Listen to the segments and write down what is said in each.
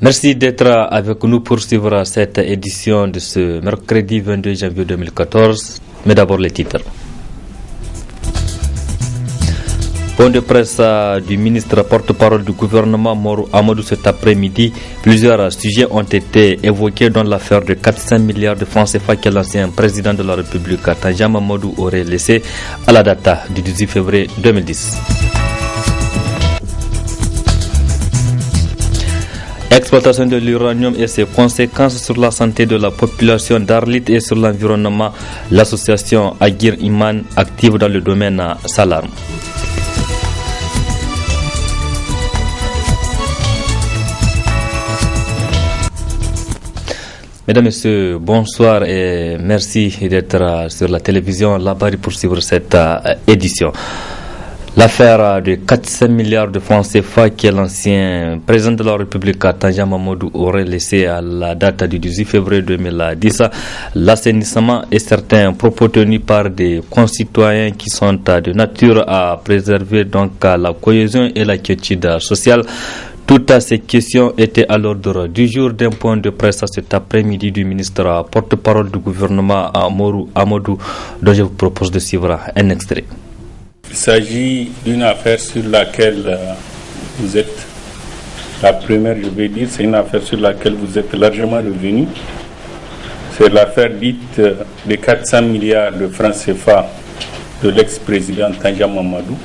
Merci d'être avec nous pour suivre cette édition de ce mercredi 22 janvier 2014. Mais d'abord les titres. Point de presse du ministre porte-parole du gouvernement Morou Amadou cet après-midi. Plusieurs sujets ont été évoqués dans l'affaire de 400 milliards de francs CFA que l'ancien président de la République Tanja Mamadou aurait laissé à la date du 18 février 2010. Exploitation de l'uranium et ses conséquences sur la santé de la population d'Arlit et sur l'environnement. L'association Agir Iman, active dans le domaine, s'alarme. Mesdames, Messieurs, bonsoir et merci d'être sur la télévision là-bas pour suivre cette édition. L'affaire de 400 milliards de francs CFA que l'ancien président de la République Tanja Mamadou aurait laissé à la date du 18 février 2010, l'assainissement et certains propos tenus par des concitoyens qui sont de nature à préserver donc la cohésion et la quiétude sociale. Toutes ces questions étaient à l'ordre du jour d'un point de presse cet après-midi du ministre porte-parole du gouvernement Morou Amadou, dont je vous propose de suivre un extrait. Il s'agit d'une affaire sur laquelle vous êtes, la première je vais dire, c'est une affaire sur laquelle vous êtes largement revenu. C'est l'affaire dite des 400 milliards de francs CFA de l'ex-président Tanja Mamadou.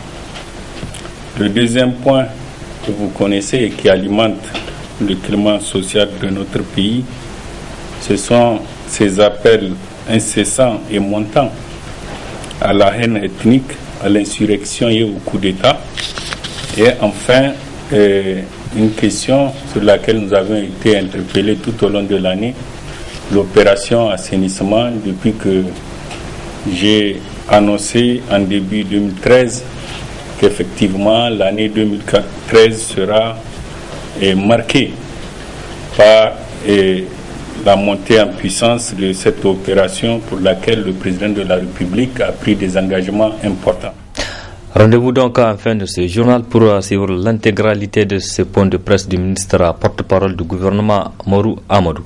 Le deuxième point que vous connaissez et qui alimente le climat social de notre pays, ce sont ces appels incessants et montants à la haine ethnique, à l'insurrection et au coup d'État. Et enfin, une question sur laquelle nous avons été interpellés tout au long de l'année, l'opération assainissement, depuis que j'ai annoncé en début 2013 qu'effectivement l'année 2013 sera marquée par la montée en puissance de cette opération pour laquelle le président de la République a pris des engagements importants. Rendez-vous donc en fin de ce journal pour suivre l'intégralité de ce point de presse du ministre porte-parole du gouvernement Morou Amadou.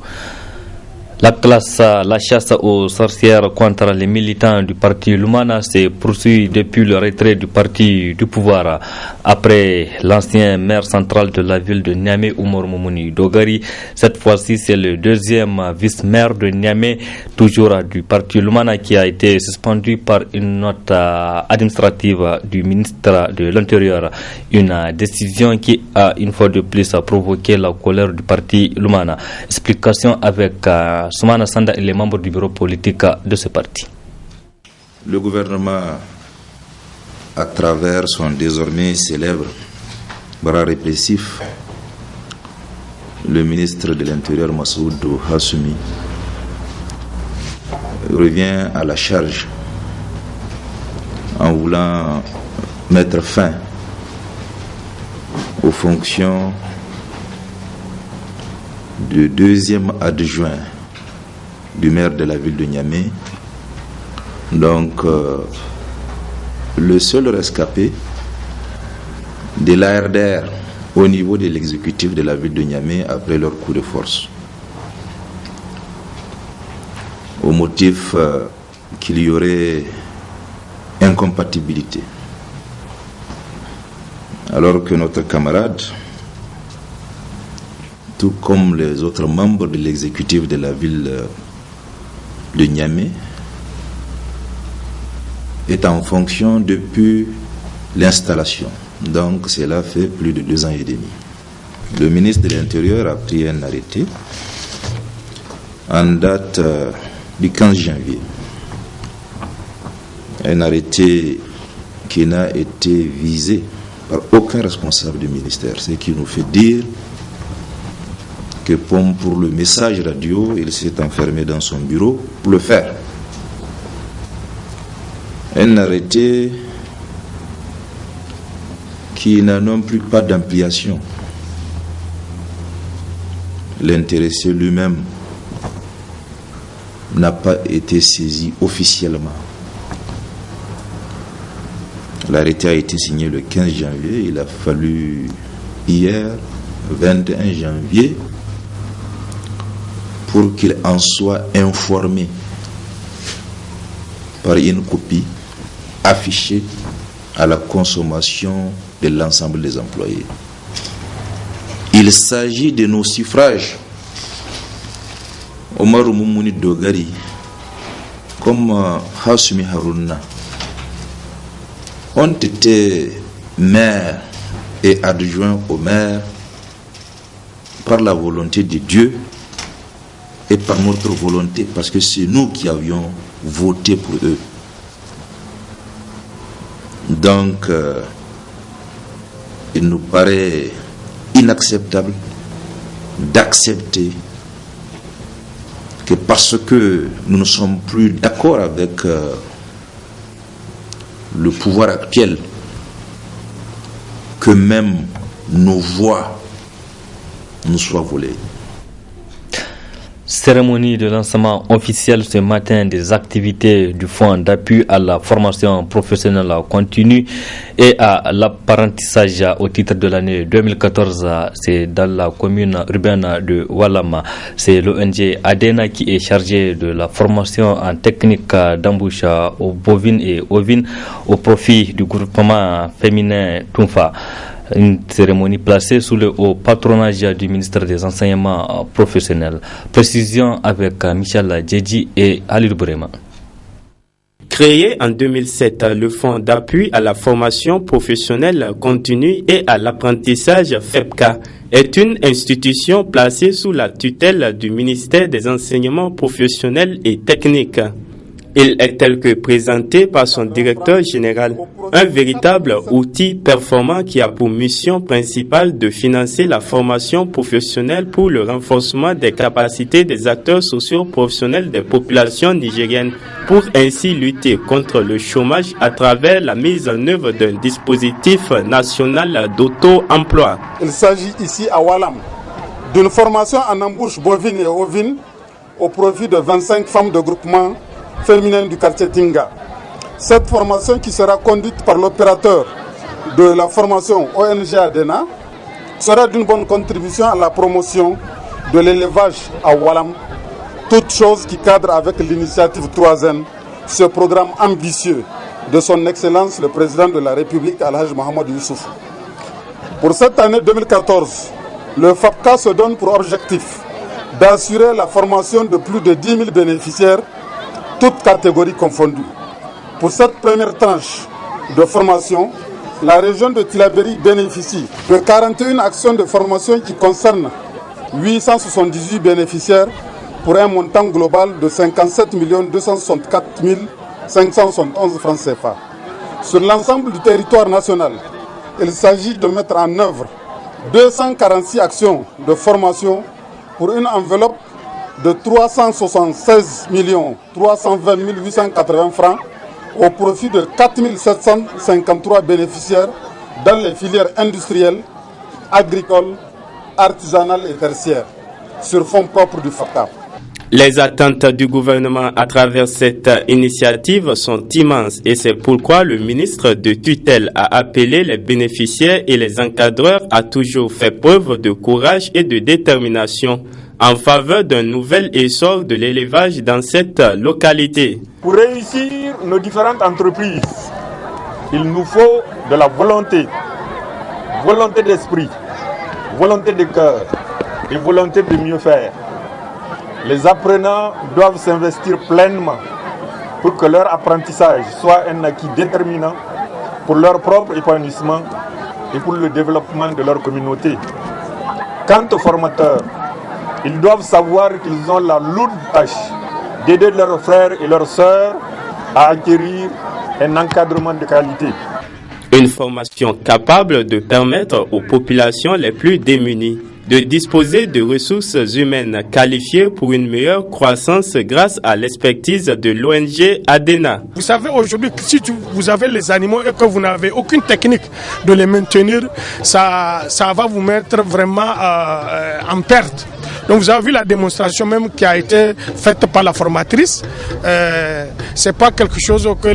La chasse aux sorcières contre les militants du parti Lumana se poursuit depuis le retrait du parti du pouvoir. Après l'ancien maire central de la ville de Niamey, Oumar Moumouni Dogari, cette fois-ci c'est le deuxième vice-maire de Niamey, toujours du parti Lumana, qui a été suspendu par une note administrative du ministre de l'Intérieur. Une décision qui a une fois de plus provoqué la colère du parti Lumana. Explication avec Soumana Sanda et les membres du bureau politique de ce parti. Le gouvernement, à travers son désormais célèbre bras répressif, le ministre de l'Intérieur Massoudou Hassoumi, revient à la charge en voulant mettre fin aux fonctions de deuxième adjoint du maire de la ville de Niamey. Donc, le seul rescapé de l'ARDR au niveau de l'exécutif de la ville de Niamey après leur coup de force. Au motif qu'il y aurait incompatibilité. Alors que notre camarade, tout comme les autres membres de l'exécutif de la ville de Niamey, est en fonction depuis l'installation. Donc cela fait plus de 2 ans et demi. Le ministre de l'Intérieur a pris un arrêté en date du 15 janvier. Un arrêté qui n'a été visé par aucun responsable du ministère, ce qui nous fait dire que pour le message radio, il s'est enfermé dans son bureau pour le faire. Un arrêté qui n'a non plus pas d'ampliation. L'intéressé lui-même n'a pas été saisi officiellement. L'arrêté a été signé le 15 janvier. Il a fallu hier, 21 janvier, pour qu'il en soit informé par une copie affichée à la consommation de l'ensemble des employés. Il s'agit de nos suffrages. Omar Moumouni Dogari, comme Hassoumi Harouna, ont été maires et adjoints au maire par la volonté de Dieu et par notre volonté, parce que c'est nous qui avions voté pour eux. Donc, il nous paraît inacceptable d'accepter que parce que nous ne sommes plus d'accord avec le pouvoir actuel, que même nos voix nous soient volées. Cérémonie de lancement officiel ce matin des activités du Fonds d'appui à la formation professionnelle continue et à l'apprentissage au titre de l'année 2014. C'est dans la commune urbaine de Walama. C'est l'ONG ADENA qui est chargée de la formation en technique d'embauche aux bovines et ovines au profit du groupement féminin Tunfa. Une cérémonie placée sous le haut patronage du ministère des Enseignements professionnels. Précision avec Michel Djedji et Halil Bourema. Créé en 2007, le Fonds d'appui à la formation professionnelle continue et à l'apprentissage FEPCA est une institution placée sous la tutelle du ministère des Enseignements professionnels et techniques. Il est tel que présenté par son directeur général, un véritable outil performant qui a pour mission principale de financer la formation professionnelle pour le renforcement des capacités des acteurs socio-professionnels des populations nigériennes, pour ainsi lutter contre le chômage à travers la mise en œuvre d'un dispositif national d'auto-emploi. Il s'agit ici à Walam d'une formation en embauche bovine et ovine au profit de 25 femmes de groupement féminine du quartier Tinga. Cette formation qui sera conduite par l'opérateur de la formation ONG ADENA sera d'une bonne contribution à la promotion de l'élevage à Walam, toute chose qui cadre avec l'initiative 3N, ce programme ambitieux de son Excellence le Président de la République Alhaji Mohamed Youssouf. Pour cette année 2014, le FAPCA se donne pour objectif d'assurer la formation de plus de 10 000 bénéficiaires, toutes catégories confondues. Pour cette première tranche de formation, la région de Tillabéri bénéficie de 41 actions de formation qui concernent 878 bénéficiaires pour un montant global de 57 264 571 francs CFA. Sur l'ensemble du territoire national, il s'agit de mettre en œuvre 246 actions de formation pour une enveloppe de 376 320 880 francs au profit de 4 753 bénéficiaires dans les filières industrielles, agricoles, artisanales et tertiaires, sur fonds propres du FAPCA. Les attentes du gouvernement à travers cette initiative sont immenses et c'est pourquoi le ministre de tutelle a appelé les bénéficiaires et les encadreurs à toujours faire preuve de courage et de détermination en faveur d'un nouvel essor de l'élevage dans cette localité. Pour réussir nos différentes entreprises, il nous faut de la volonté d'esprit, volonté de cœur et volonté de mieux faire. Les apprenants doivent s'investir pleinement pour que leur apprentissage soit un acquis déterminant pour leur propre épanouissement et pour le développement de leur communauté. Quant aux formateurs, ils doivent savoir qu'ils ont la lourde tâche d'aider leurs frères et leurs sœurs à acquérir un encadrement de qualité. Une formation capable de permettre aux populations les plus démunies de disposer de ressources humaines qualifiées pour une meilleure croissance grâce à l'expertise de l'ONG ADENA. Vous savez, aujourd'hui, si vous avez les animaux et que vous n'avez aucune technique de les maintenir, ça va vous mettre vraiment en perte. Donc vous avez vu la démonstration même qui a été faite par la formatrice. c'est pas quelque chose que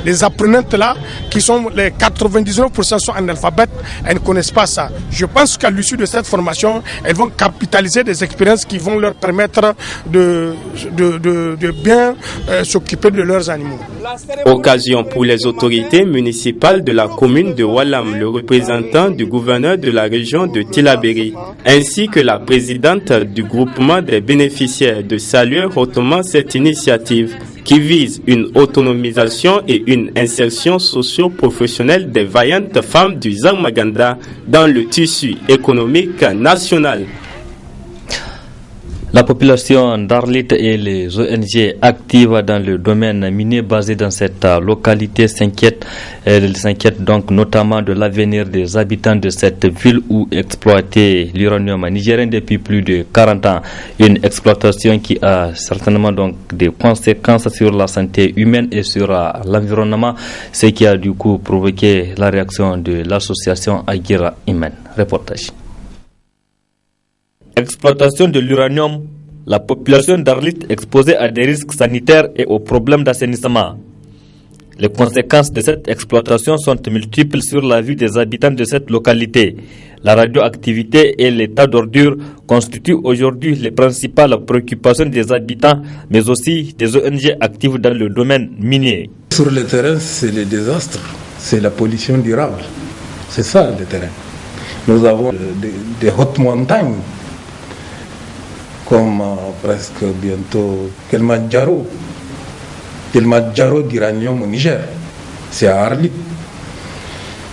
les apprenantes là, qui sont les 99% sont analphabètes, elles ne connaissent pas ça. Je pense qu'à l'issue de cette formation, elles vont capitaliser des expériences qui vont leur permettre de bien s'occuper de leurs animaux. Occasion pour les autorités municipales de la commune de Walam, le représentant du gouverneur de la région de Tillabéri, ainsi que la présidente du groupement des bénéficiaires de saluer hautement cette initiative qui vise une autonomisation et une insertion socio-professionnelle des vaillantes femmes du Zarmaganda dans le tissu économique national. La population d'Arlit et les ONG actives dans le domaine minier basé dans cette localité s'inquiètent donc notamment de l'avenir des habitants de cette ville où exploiter l'uranium nigérien depuis plus de 40 ans. Une exploitation qui a certainement donc des conséquences sur la santé humaine et sur l'environnement, ce qui a du coup provoqué la réaction de l'association Agira Imen. Reportage. Exploitation de l'uranium, la population d'Arlit exposée à des risques sanitaires et aux problèmes d'assainissement. Les conséquences de cette exploitation sont multiples sur la vie des habitants de cette localité. La radioactivité et l'état d'ordure constituent aujourd'hui les principales préoccupations des habitants, mais aussi des ONG actives dans le domaine minier. Sur le terrain, c'est le désastre, c'est la pollution durable. C'est ça le terrain. Nous avons des hautes montagnes, comme presque bientôt Kilimanjaro d'uranium au Niger, c'est à Arlit.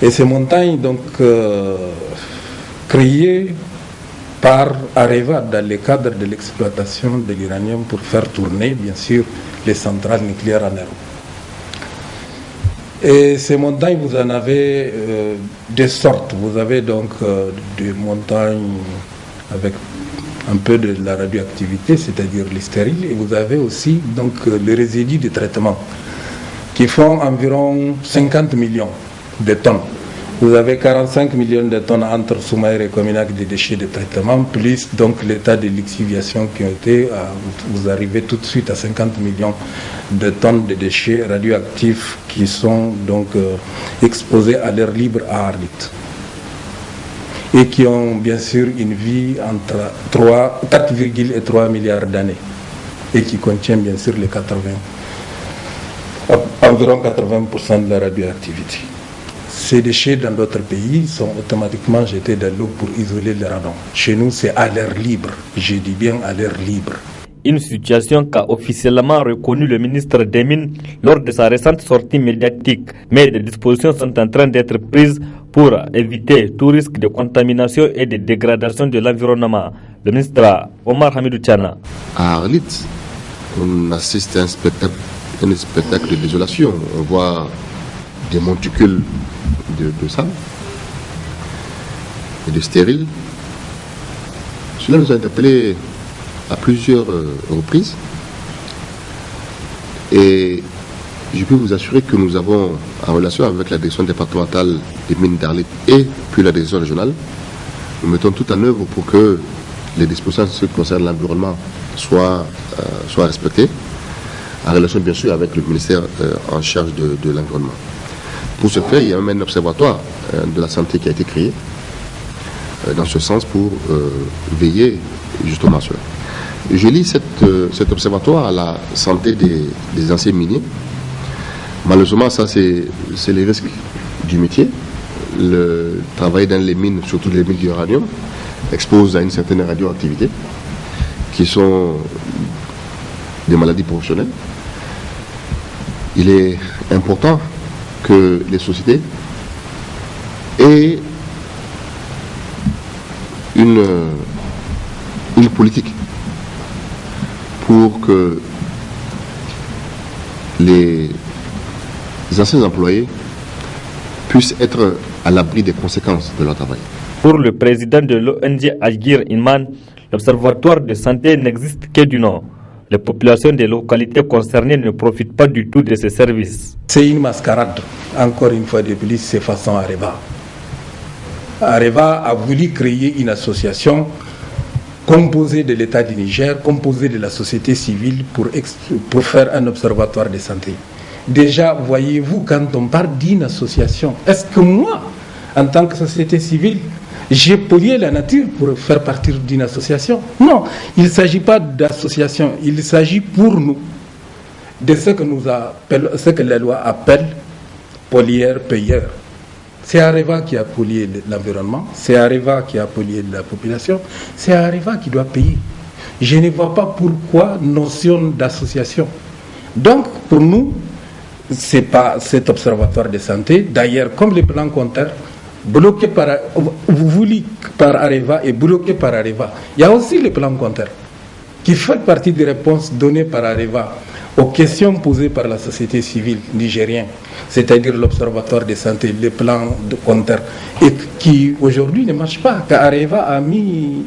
Et ces montagnes donc créées par Areva dans le cadre de l'exploitation de l'uranium pour faire tourner bien sûr les centrales nucléaires en Europe. Et ces montagnes, vous en avez des sortes. Vous avez donc des montagnes avec un peu de la radioactivité, c'est-à-dire les stériles, et vous avez aussi donc les résidus de traitement qui font environ 50 millions de tonnes. Vous avez 45 millions de tonnes entre Soumaïr et Cominac de déchets de traitement, plus donc l'état de lixiviation qui ont été, vous arrivez tout de suite à 50 millions de tonnes de déchets radioactifs qui sont donc exposés à l'air libre à Arlit. Et qui ont bien sûr une vie entre 4,3 milliards d'années et qui contient bien sûr les environ 80% de la radioactivité. Ces déchets dans d'autres pays sont automatiquement jetés dans l'eau pour isoler le radon. Chez nous, c'est à l'air libre, je dis bien à l'air libre. Une situation qu'a officiellement reconnue le ministre des Mines lors de sa récente sortie médiatique. Mais des dispositions sont en train d'être prises pour éviter tout risque de contamination et de dégradation de l'environnement. Le ministre Omar Hamidou Tchana. À Arlit, on assiste à un spectacle de désolation. On voit des monticules de sable et de stériles. Cela nous a interpellés à plusieurs reprises et je peux vous assurer que nous avons, en relation avec la direction départementale des mines d'Arlit et puis la direction régionale, nous mettons tout en œuvre pour que les dispositions qui concernent l'environnement soient respectées, en relation bien sûr avec le ministère en charge de l'environnement. Pour ce faire, il y a même un observatoire de la santé qui a été créé dans ce sens pour veiller justement à cela. Je lis cet observatoire à la santé des anciens miniers. Malheureusement, ça c'est les risques du métier. Le travail dans les mines, surtout les mines d'uranium, expose à une certaine radioactivité qui sont des maladies professionnelles. Il est important que les sociétés aient une politique pour que les anciens employés puissent être à l'abri des conséquences de leur travail. Pour le président de l'ONG Agir Inman, l'observatoire de santé n'existe que du nom. Les populations des localités concernées ne profitent pas du tout de ces services. C'est une mascarade, encore une fois de plus, c'est façon Areva. Areva a voulu créer une association composé de l'État du Niger, composé de la société civile pour faire un observatoire de santé. Déjà, voyez-vous, quand on parle d'une association, est-ce que moi, en tant que société civile, j'ai pollué la nature pour faire partie d'une association? Non, il ne s'agit pas d'association, il s'agit pour nous de ce que la loi appelle pollueur-payeur. C'est Areva qui a pollué l'environnement, c'est Areva qui a pollué la population, c'est Areva qui doit payer. Je ne vois pas pourquoi notion d'association. Donc, pour nous, ce n'est pas cet observatoire de santé. D'ailleurs, comme le plan Conter, bloqué par Areva et bloqué par Areva, il y a aussi le plan Conter, qui fait partie des réponses données par Areva aux questions posées par la société civile nigérienne, c'est-à-dire l'observatoire de santé, le plan de Conter, et qui aujourd'hui ne marche pas, car Areva a mis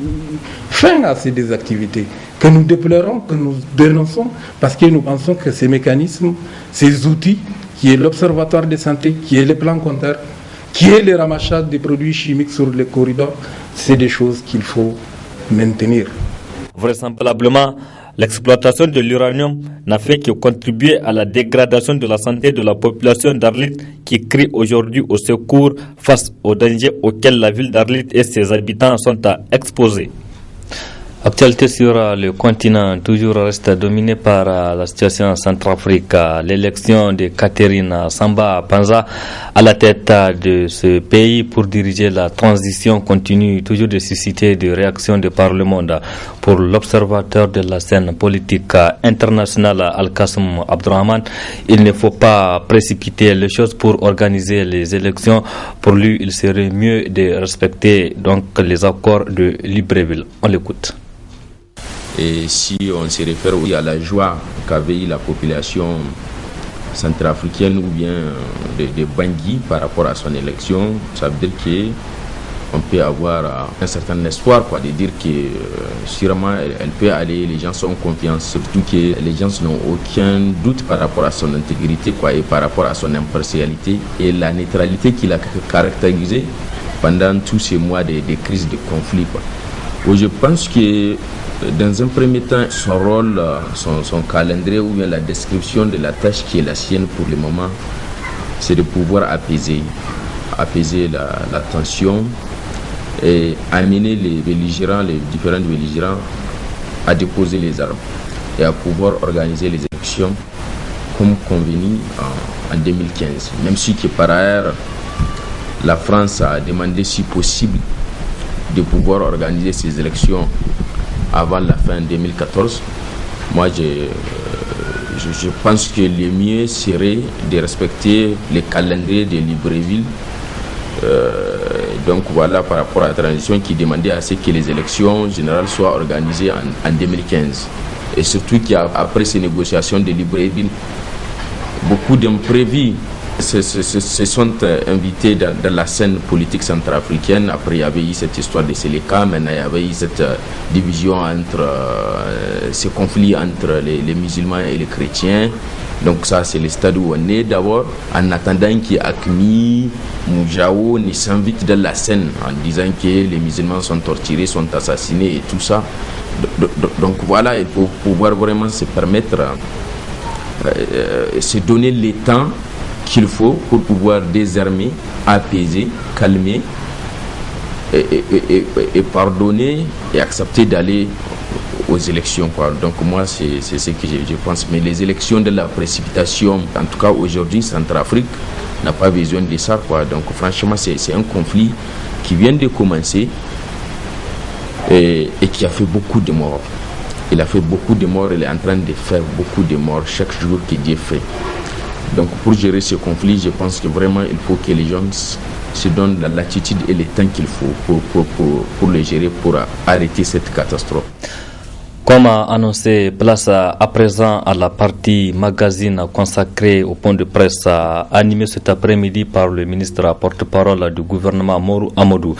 fin à ces activités, que nous déplorons, que nous dénonçons, parce que nous pensons que ces mécanismes, ces outils, qui est l'observatoire de santé, qui est le plan Conter, qui est le ramassage des produits chimiques sur les corridors, c'est des choses qu'il faut maintenir. Vraisemblablement, l'exploitation de l'uranium n'a fait que contribuer à la dégradation de la santé de la population d'Arlit qui crie aujourd'hui au secours face aux dangers auxquels la ville d'Arlit et ses habitants sont exposés. Actualité sur le continent toujours reste dominée par la situation en Centrafrique. L'élection de Catherine Samba Panza à la tête de ce pays pour diriger la transition continue toujours de susciter des réactions de par le monde. Pour l'observateur de la scène politique internationale Al-Qassem Abdurrahman, il ne faut pas précipiter les choses pour organiser les élections. Pour lui, il serait mieux de respecter donc les accords de Libreville. On l'écoute. Et si on se réfère à la joie qu'avait eu la population centrafricaine ou bien de Bangui par rapport à son élection, ça veut dire qu'on peut avoir un certain espoir, de dire que sûrement elle peut aller, les gens sont confiants, surtout que les gens n'ont aucun doute par rapport à son intégrité et par rapport à son impartialité et la neutralité qu'il a caractérisée pendant tous ces mois de crise, de conflit. Je pense que dans un premier temps, son rôle, son calendrier ou bien la description de la tâche qui est la sienne pour le moment, c'est de pouvoir apaiser la tension et amener les différents belligérants à déposer les armes et à pouvoir organiser les élections comme convenu en 2015. Même si que par ailleurs, la France a demandé si possible de pouvoir organiser ces élections avant la fin 2014. Moi, je pense que le mieux serait de respecter le calendrier de Libreville. Donc voilà, par rapport à la transition qui demandait à ce que les élections générales soient organisées en 2015. Et surtout qu'après ces négociations de Libreville, beaucoup d'imprévus se sont invités dans la scène politique centrafricaine. Après, il y avait eu cette histoire de Séléka, maintenant il y avait eu cette division ce conflit entre les musulmans et les chrétiens. Donc ça, c'est le stade où on est d'abord, en attendant qu'Akmi, Moujao ne s'invite dans la scène en disant que les musulmans sont torturés, sont assassinés et tout ça. Donc voilà, il faut pouvoir vraiment se permettre, se donner le temps qu'il faut pour pouvoir désarmer, apaiser, calmer et pardonner et accepter d'aller aux élections. Donc moi, c'est ce que je pense. Mais les élections de la précipitation, en tout cas aujourd'hui, Centrafrique n'a pas besoin de ça. Donc franchement, c'est un conflit qui vient de commencer et qui a fait beaucoup de morts. Il a fait beaucoup de morts, il est en train de faire beaucoup de morts chaque jour que Dieu fait. Donc pour gérer ce conflit, je pense que vraiment il faut que les gens se donnent la latitude et le temps qu'il faut pour le gérer, pour arrêter cette catastrophe. Comme annoncé, place à présent à la partie magazine consacrée au point de presse animé cet après-midi par le ministre porte-parole du gouvernement Mourou Amadou.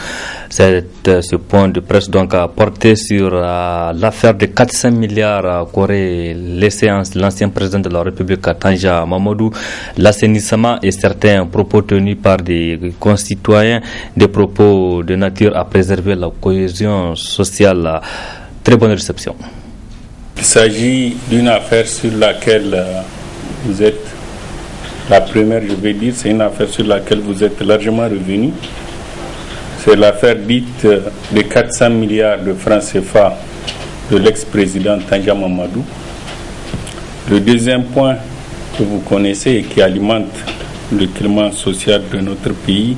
Ce point de presse donc a porté sur l'affaire de 400 milliards qu'aurait laissé l'ancien président de la République Tanja Mamadou, l'assainissement et certains propos tenus par des concitoyens, des propos de nature à préserver la cohésion sociale. très bonne réception. Il s'agit d'une affaire sur laquelle vous êtes, la première je vais dire, c'est une affaire sur laquelle vous êtes largement revenu. C'est l'affaire dite des 400 milliards de francs CFA de l'ex-président Tanja Mamadou. Le deuxième point que vous connaissez et qui alimente le climat social de notre pays,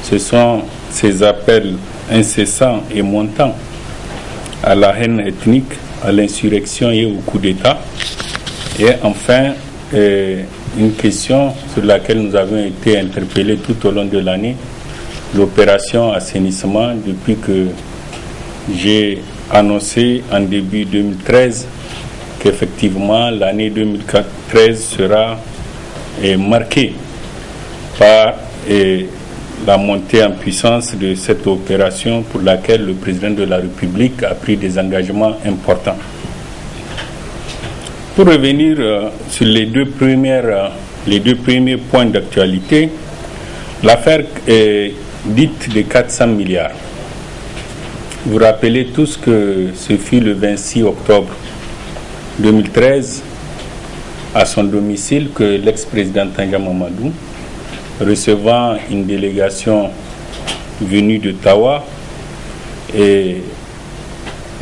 ce sont ces appels incessants et montants à la haine ethnique, à l'insurrection et au coup d'État. Et enfin, une question sur laquelle nous avons été interpellés tout au long de l'année, l'opération assainissement, depuis que j'ai annoncé en début 2013 qu'effectivement l'année 2013 sera marquée par la montée en puissance de cette opération pour laquelle le président de la République a pris des engagements importants. Pour revenir sur les deux premiers points d'actualité, l'affaire dite de 400 milliards. Vous rappelez tous que ce fut le 26 octobre 2013, à son domicile, que l'ex-président Tanja Mamadou, recevant une délégation venue de Tawa, et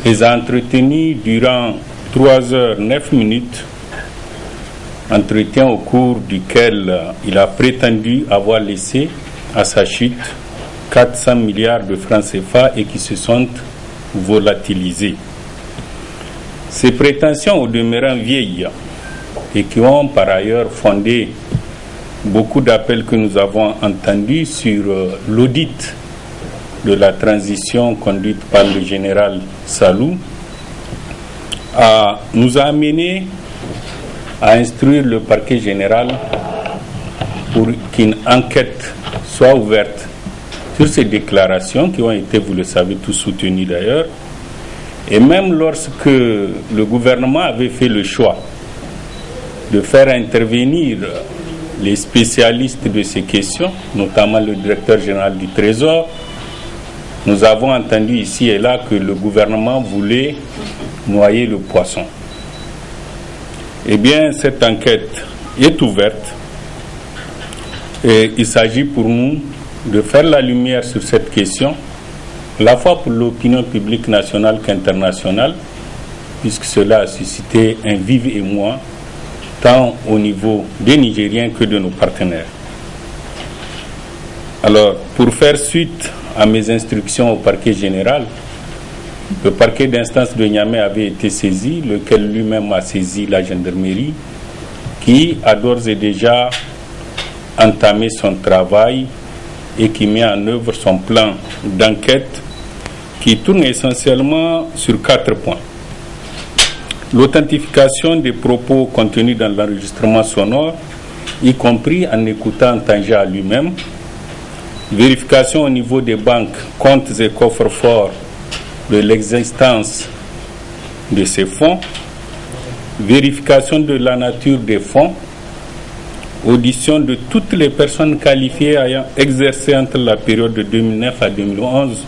les a entretenus durant 3 heures 9 minutes, entretien au cours duquel il a prétendu avoir laissé à sa chute 400 milliards de francs CFA et qui se sont volatilisés. Ces prétentions, au demeurant vieilles, et qui ont par ailleurs fondé beaucoup d'appels que nous avons entendus sur l'audit de la transition conduite par le général Salou, nous a amené à instruire le parquet général pour qu'une enquête soit ouverte sur ces déclarations qui ont été, vous le savez, tous soutenues d'ailleurs. Et même lorsque le gouvernement avait fait le choix de faire intervenir les spécialistes de ces questions, notamment le directeur général du Trésor, nous avons entendu ici et là que le gouvernement voulait noyer le poisson. Eh bien, cette enquête est ouverte et il s'agit pour nous de faire la lumière sur cette question, à la fois pour l'opinion publique nationale qu'internationale, puisque cela a suscité un vif émoi, tant au niveau des Nigériens que de nos partenaires. Alors, pour faire suite à mes instructions au parquet général, le parquet d'instance de Niamey avait été saisi, lequel lui-même a saisi la gendarmerie, qui a d'ores et déjà entamé son travail et qui met en œuvre son plan d'enquête qui tourne essentiellement sur 4 points. L'authentification des propos contenus dans l'enregistrement sonore, y compris en écoutant Tanja lui-même, vérification au niveau des banques, comptes et coffres-forts de l'existence de ces fonds, vérification de la nature des fonds, audition de toutes les personnes qualifiées ayant exercé entre la période de 2009 à 2011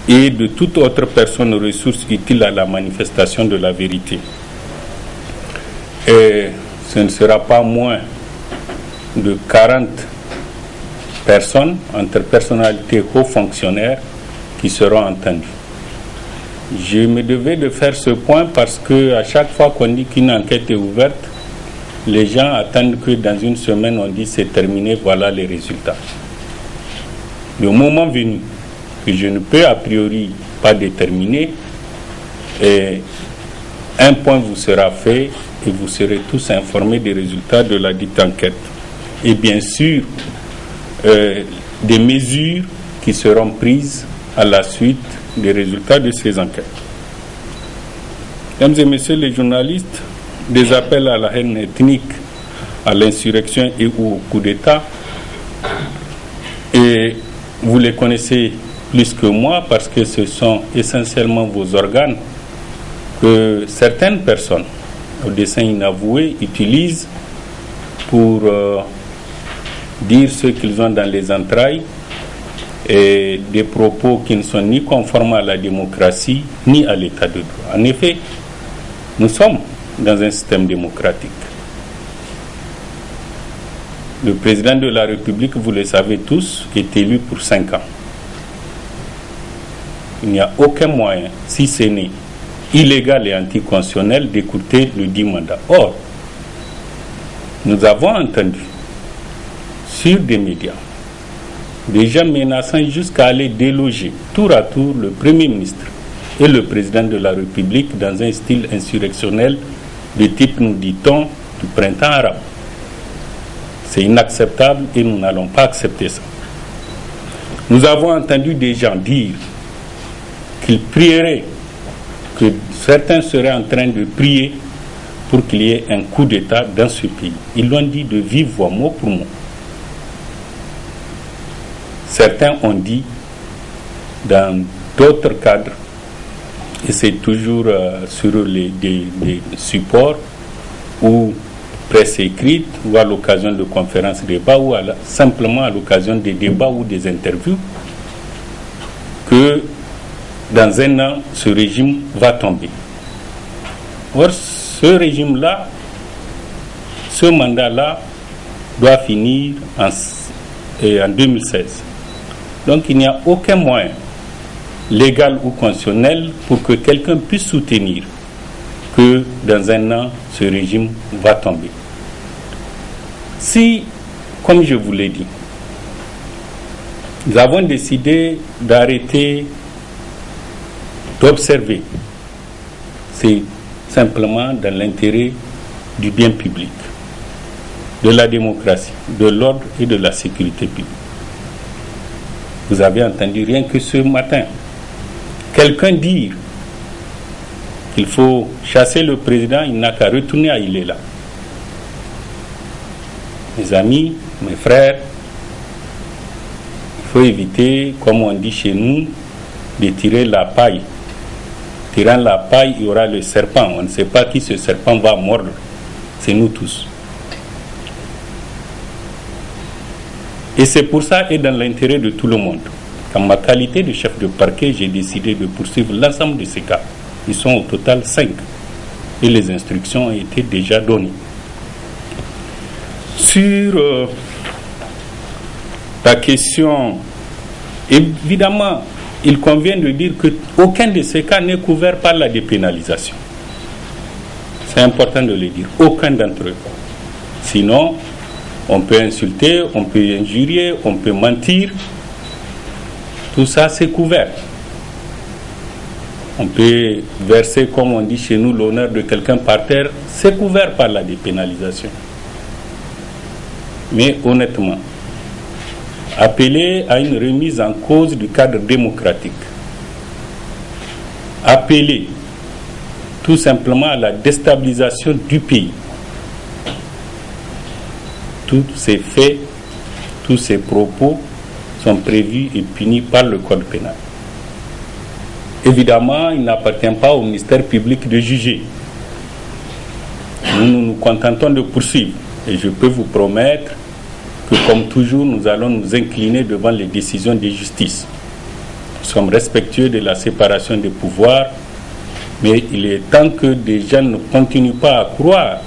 et de toute autre personne aux ressources utiles à la manifestation de la vérité. Et ce ne sera pas moins de 40 personnes, entre personnalités hauts fonctionnaires, qui seront entendues. Je me devais de faire ce point parce que à chaque fois qu'on dit qu'une enquête est ouverte, les gens attendent que dans une semaine on dit c'est terminé, voilà les résultats. Le moment venu, que je ne peux a priori pas déterminer, et un point vous sera fait et vous serez tous informés des résultats de la dite enquête. Et bien sûr, des mesures qui seront prises à la suite des résultats de ces enquêtes. Mesdames et messieurs les journalistes, des appels à la haine ethnique, à l'insurrection et au coup d'État, et vous les connaissez plus que moi parce que ce sont essentiellement vos organes que certaines personnes, au dessein inavoué, utilisent pour dire ce qu'ils ont dans les entrailles et des propos qui ne sont ni conformes à la démocratie ni à l'état de droit. En effet, nous sommes dans un système démocratique. Le président de la République, vous le savez tous, est élu pour 5 ans. Il n'y a aucun moyen, si ce n'est illégal et anticonstitutionnel, d'écouter le dit mandat. Or, nous avons entendu sur des médias des gens menaçant jusqu'à aller déloger tour à tour le Premier ministre et le président de la République dans un style insurrectionnel de type, nous dit-on, du printemps arabe. C'est inacceptable et nous n'allons pas accepter ça. Nous avons entendu des gens dire qu'ils prieraient, que certains seraient en train de prier pour qu'il y ait un coup d'État dans ce pays. Ils l'ont dit de vive voix, mot pour mot. Certains ont dit dans d'autres cadres, et c'est toujours sur des supports ou presse écrite ou à l'occasion de conférences débats ou simplement à l'occasion des débats ou des interviews, que dans un an, ce régime va tomber. Or, ce régime-là, ce mandat-là, doit finir en 2016. Donc, il n'y a aucun moyen légal ou constitutionnel pour que quelqu'un puisse soutenir que dans un an, ce régime va tomber. Si, comme je vous l'ai dit, nous avons décidé d'arrêter d'observer, c'est simplement dans l'intérêt du bien public, de la démocratie, de l'ordre et de la sécurité publique. Vous avez entendu rien que ce matin quelqu'un dire qu'il faut chasser le président, il n'a qu'à retourner à Ilela. Mes amis, mes frères, il faut éviter, comme on dit chez nous, de tirer la paille. Tirant la paille, il y aura le serpent. On ne sait pas qui ce serpent va mordre. C'est nous tous. Et c'est pour ça, et dans l'intérêt de tout le monde, qu'en ma qualité de chef de parquet, j'ai décidé de poursuivre l'ensemble de ces cas. Ils sont au total 5. Et les instructions ont été déjà données. Sur la question, évidemment, il convient de dire qu'aucun de ces cas n'est couvert par la dépénalisation. C'est important de le dire. Aucun d'entre eux. Sinon, on peut insulter, on peut injurier, on peut mentir. Tout ça, c'est couvert. On peut verser, comme on dit chez nous, l'honneur de quelqu'un par terre. C'est couvert par la dépénalisation. Mais honnêtement, appeler à une remise en cause du cadre démocratique, appeler tout simplement à la déstabilisation du pays, tous ces faits, tous ces propos sont prévus et punis par le code pénal. Évidemment, il n'appartient pas au ministère public de juger. Nous nous contentons de poursuivre. Et je peux vous promettre que, comme toujours, nous allons nous incliner devant les décisions de justice. Nous sommes respectueux de la séparation des pouvoirs, mais il est temps que des gens ne continuent pas à croire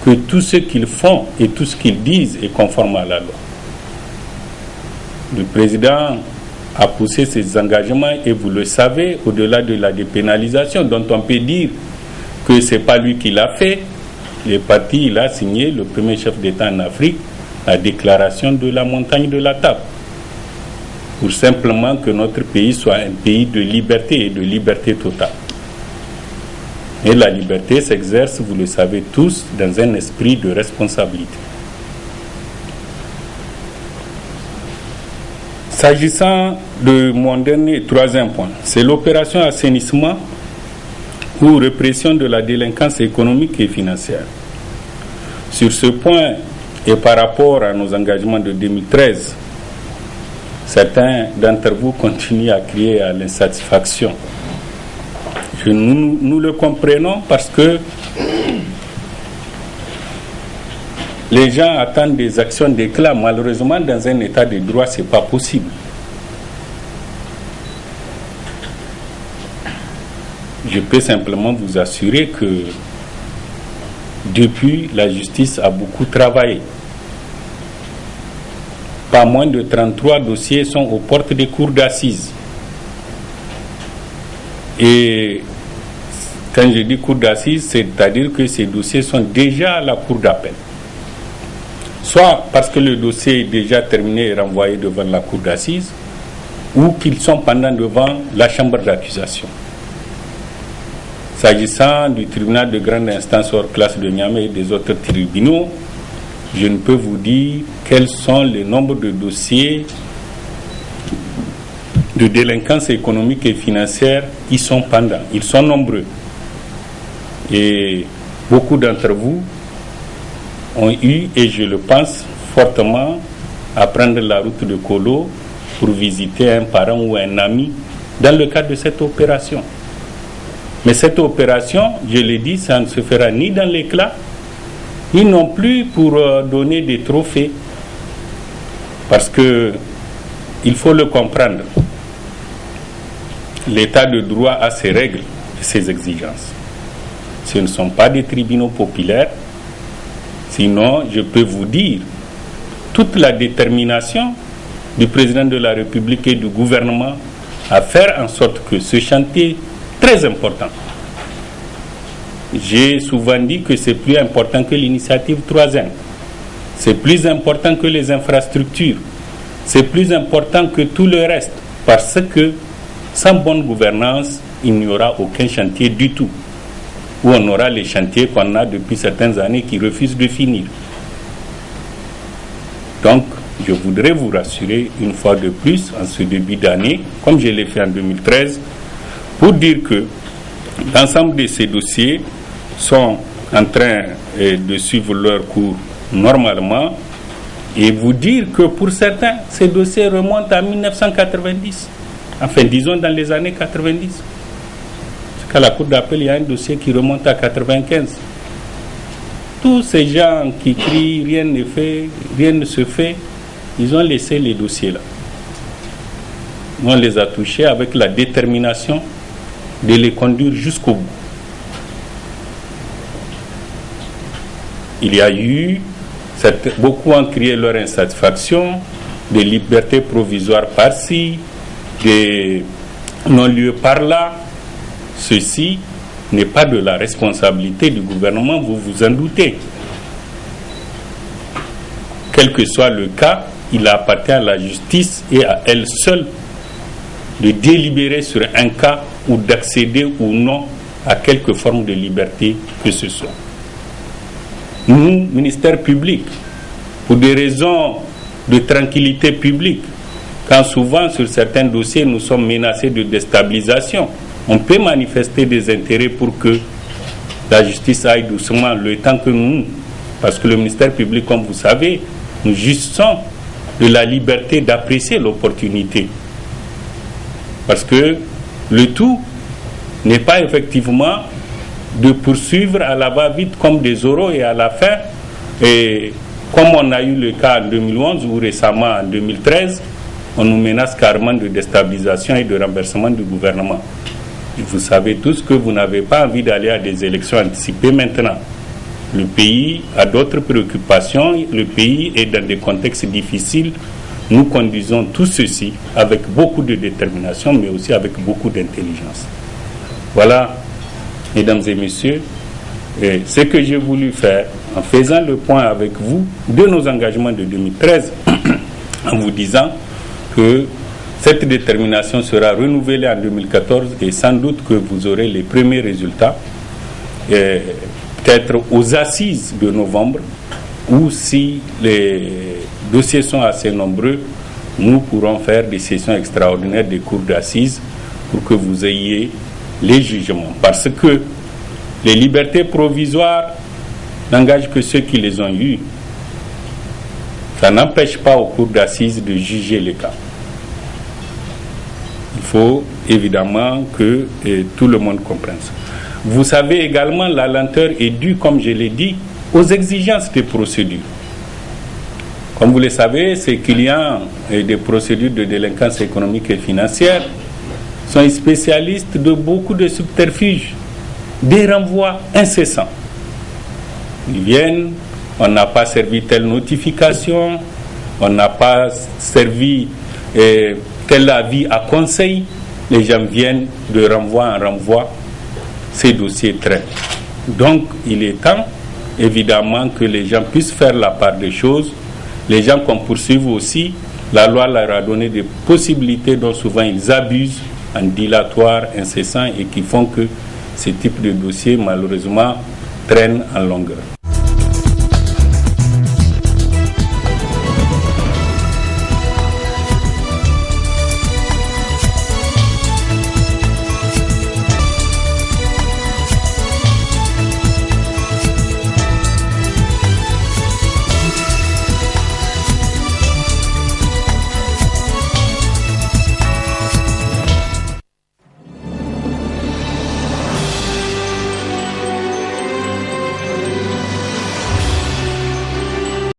que tout ce qu'ils font et tout ce qu'ils disent est conforme à la loi. Le président a poussé ses engagements et vous le savez, au-delà de la dépénalisation, dont on peut dire que ce n'est pas lui qui l'a fait. Le parti, il a signé, le premier chef d'État en Afrique, la déclaration de la montagne de la table, pour simplement que notre pays soit un pays de liberté et de liberté totale. Et la liberté s'exerce, vous le savez tous, dans un esprit de responsabilité. S'agissant de mon dernier et troisième point, c'est l'opération assainissement ou répression de la délinquance économique et financière. Sur ce point, et par rapport à nos engagements de 2013, certains d'entre vous continuent à crier à l'insatisfaction. Nous le comprenons parce que les gens attendent des actions d'éclat. Malheureusement, dans un état de droit, ce n'est pas possible. je peux simplement vous assurer que depuis, la justice a beaucoup travaillé. Pas moins de 33 dossiers sont aux portes des cours d'assises. Et quand je dis cour d'assises, c'est-à-dire que ces dossiers sont déjà à la cour d'appel. Soit parce que le dossier est déjà terminé et renvoyé devant la cour d'assises, ou qu'ils sont pendant devant la chambre d'accusation. S'agissant du tribunal de grande instance hors classe de Niamey et des autres tribunaux, je ne peux vous dire quels sont les nombres de dossiers de délinquance économique et financière qui sont pendants. Ils sont nombreux. Et beaucoup d'entre vous ont eu, et je le pense fortement, à prendre la route de Kolo pour visiter un parent ou un ami dans le cadre de cette opération. Mais cette opération, je l'ai dit, ça ne se fera ni dans l'éclat, ni non plus pour donner des trophées. Parce que, il faut le comprendre, l'état de droit a ses règles et ses exigences. Ce ne sont pas des tribunaux populaires, sinon je peux vous dire toute la détermination du président de la République et du gouvernement à faire en sorte que ce chantier très important. J'ai souvent dit que c'est plus important que l'initiative 3M. C'est plus important que les infrastructures. C'est plus important que tout le reste. Parce que sans bonne gouvernance, il n'y aura aucun chantier du tout. Ou on aura les chantiers qu'on a depuis certaines années qui refusent de finir. Donc, je voudrais vous rassurer une fois de plus en ce début d'année, comme je l'ai fait en 2013, pour dire que l'ensemble de ces dossiers sont en train de suivre leur cours normalement et vous dire que pour certains, ces dossiers remontent à 1990. Enfin, disons dans les années 90. Parce qu'à la cour d'appel, il y a un dossier qui remonte à 95. Tous ces gens qui crient rien ne fait, rien ne se fait, ils ont laissé les dossiers là. On les a touchés avec la détermination de les conduire jusqu'au bout. Il y a eu, beaucoup ont crié leur insatisfaction, des libertés provisoires par-ci, des non-lieux par-là. Ceci n'est pas de la responsabilité du gouvernement, vous vous en doutez. Quel que soit le cas, il appartient à la justice et à elle seule de délibérer sur un cas ou d'accéder ou non à quelque forme de liberté que ce soit. Nous, ministère public, pour des raisons de tranquillité publique, quand souvent sur certains dossiers nous sommes menacés de déstabilisation, on peut manifester des intérêts pour que la justice aille doucement le temps que nous, parce que le ministère public, comme vous savez, nous jouissons de la liberté d'apprécier l'opportunité. Parce que le tout n'est pas effectivement de poursuivre à la va-vite comme des oraux et à la fin, et comme on a eu le cas en 2011 ou récemment en 2013, on nous menace carrément de déstabilisation et de renversement du gouvernement. Et vous savez tous que vous n'avez pas envie d'aller à des élections anticipées maintenant. Le pays a d'autres préoccupations, le pays est dans des contextes difficiles. Nous conduisons tout ceci avec beaucoup de détermination, mais aussi avec beaucoup d'intelligence. Voilà, mesdames et messieurs, ce que j'ai voulu faire en faisant le point avec vous de nos engagements de 2013, en vous disant que cette détermination sera renouvelée en 2014 et sans doute que vous aurez les premiers résultats, peut-être aux assises de novembre, ou si les dossiers sont assez nombreux, nous pourrons faire des sessions extraordinaires des cours d'assises pour que vous ayez les jugements. Parce que les libertés provisoires n'engagent que ceux qui les ont eues. Ça n'empêche pas aux cours d'assises de juger les cas. Il faut évidemment que tout le monde comprenne ça. Vous savez également, la lenteur est due, comme je l'ai dit, aux exigences des procédures. Comme vous le savez, c'est qu'il y a des procédures de délinquance économique et financière sont spécialistes de beaucoup de subterfuges, des renvois incessants. Ils viennent, on n'a pas servi telle notification, on n'a pas servi tel avis à conseil. Les gens viennent de renvoi en renvoi, ces dossiers traînent. Donc il est temps, évidemment, que les gens puissent faire la part des choses. Les gens qu'on poursuive aussi, la loi leur a donné des possibilités dont souvent ils abusent en dilatoire, incessant, et qui font que ce type de dossiers, malheureusement, traînent en longueur.